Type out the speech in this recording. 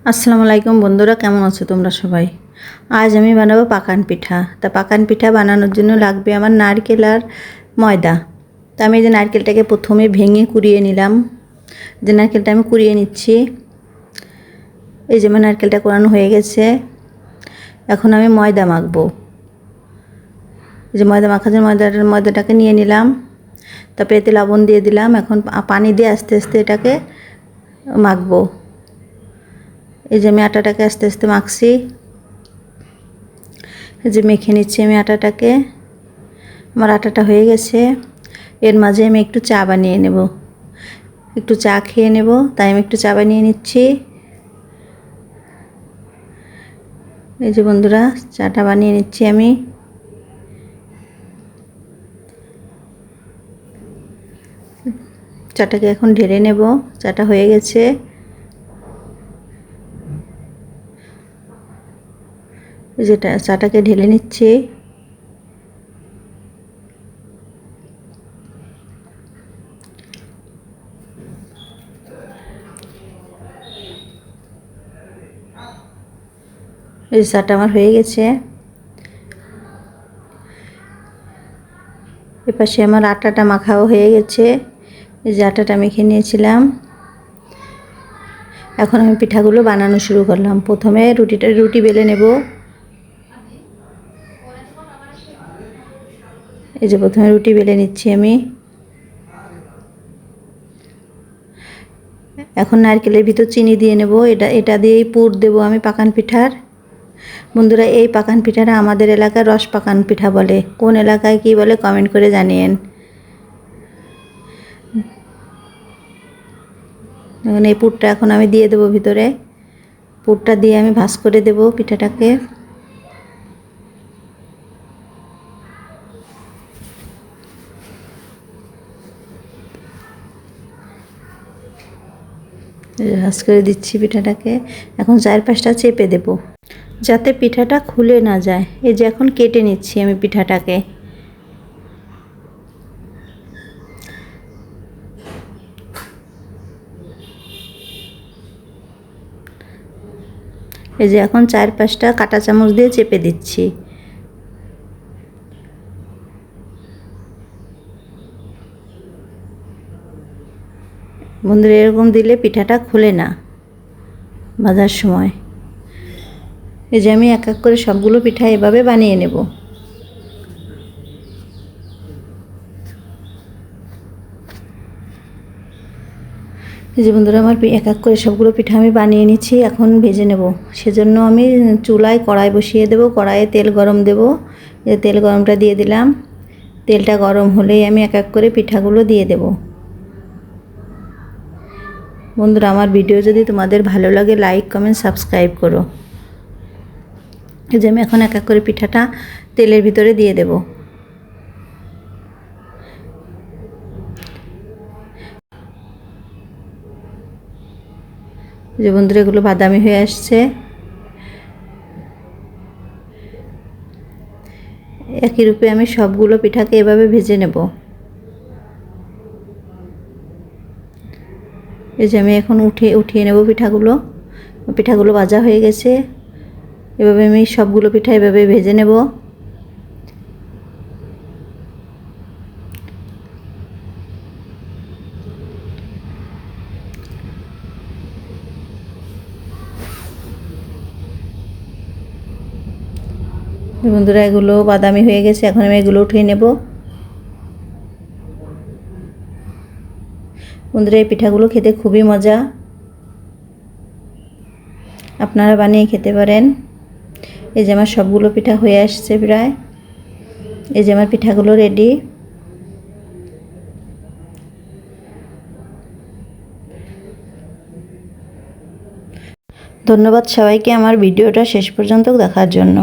আসসালামু আলাইকুম বন্ধুরা, কেমন আছো তোমরা সবাই? আজ আমি বানাবো পাকান পিঠা। তা পাকান পিঠা বানানোর জন্য লাগবে আমার নারকেল আর ময়দা। তা আমি এই যে নারকেলটাকে প্রথমে ভেঙে কুড়িয়ে নিলাম। যে নারকেলটা আমি কুড়িয়ে নিচ্ছি। এই যে আমার নারকেলটা কোরানো হয়ে গেছে। এখন আমি ময়দা মাখবো। এই যে ময়দা মাখার জন্য ময়দাটাকে নিয়ে নিলাম। তারপরে এতে লবণ দিয়ে দিলাম। এখন পানি দিয়ে আস্তে আস্তে এটাকে মাখবো। এই যে আমি আটাটাকে আস্তে আস্তে মাখছি। এই যে মেখে নিচ্ছি আমি আটাটাকে। আমার আটাটা হয়ে গেছে। এর মাঝে আমি একটু চা বানিয়ে নেব, একটু চা খেয়ে নেব, তাই আমি একটু চা বানিয়ে নিচ্ছি। এই যে বন্ধুরা, চাটা বানিয়ে নিচ্ছি আমি। চাটাকে এখন ঢেলে নেব। চাটা হয়ে গেছে। যেটা চাটাকে ঢেলে নিচ্ছি। এই চাটা আমার হয়ে গেছে। এপাশে আমার আটাটা মাখাও হয়ে গেছে। এই যে আটাটা মেখে নিয়েছিলাম। এখন আমি পিঠাগুলো বানানো শুরু করলাম। প্রথমে রুটি বেলে নেব। এই যে প্রথমে রুটি বেলে নিচ্ছি আমি। এখন নারকেলের ভিতর চিনি দিয়ে নেব। এটা দিয়েই পুর দেব আমি পাকান পিঠার। বন্ধুরা, এই পাকান পিঠাটা আমাদের এলাকার রস পাকান পিঠা বলে। কোন এলাকায় কী বলে কমেন্ট করে জানিয়েন। এখন এই পুরটা এখন আমি দিয়ে দেবো ভিতরে। পুরটা দিয়ে আমি ভাঁজ করে দেব পিঠাটাকে। ভাঁজ করে দিচ্ছি পিঠাটাকে। এখন চারপাশটা চেপে দেব যাতে পিঠাটা খুলে না যায়। এই যে এখন কেটে নিচ্ছি আমি পিঠাটাকে। এই যে এখন চারপাশটা কাঁটা চামচ দিয়ে চেপে দিচ্ছি। বন্ধুরা, এরকম দিলে পিঠাটা খুলে না ভাজার সময়। এই যে আমি এক এক করে সবগুলো পিঠা এভাবে বানিয়ে নেব। এই যে বন্ধুরা, আমার এক এক করে সবগুলো পিঠা আমি বানিয়ে নিচ্ছি। এখন ভেজে নেব। সেজন্য আমি চুলায় কড়াই বসিয়ে দেব। কড়াইয়ে তেল গরম দেব। এই তেল গরমটা দিয়ে দিলাম। তেলটা গরম হলেই আমি এক এক করে পিঠাগুলো দিয়ে দেব। বন্ধুরা, আমার ভিডিও যদি তোমাদের ভালো লাগে লাইক কমেন্ট সাবস্ক্রাইব করো। এই যে আমি এখন এক এক করে পিঠাটা তেলের ভিতরে দিয়ে দেব। যে বন্ধুরা, এগুলো বাদামি হয়ে আসছে। একই রূপে আমি সবগুলো পিঠাকে এভাবে ভেজে নেব। এই যে আমি এখন উঠিয়ে নেব পিঠাগুলো। পিঠাগুলো ভাজা হয়ে গেছে। এভাবে আমি সবগুলো পিঠা এভাবে ভেজে নেব। বন্ধুরা, এগুলো বাদামি হয়ে গেছে। এখন আমি এগুলো উঠিয়ে নেব। বন্ধুরা, এই পিঠাগুলো খেতে খুবই মজা। আপনারা বানিয়ে খেতে পারেন। এই যে আমার সবগুলো পিঠা হয়ে আসছে প্রায়। এই যে আমার পিঠাগুলো রেডি। ধন্যবাদ সবাইকে আমার ভিডিওটা শেষ পর্যন্ত দেখার জন্য।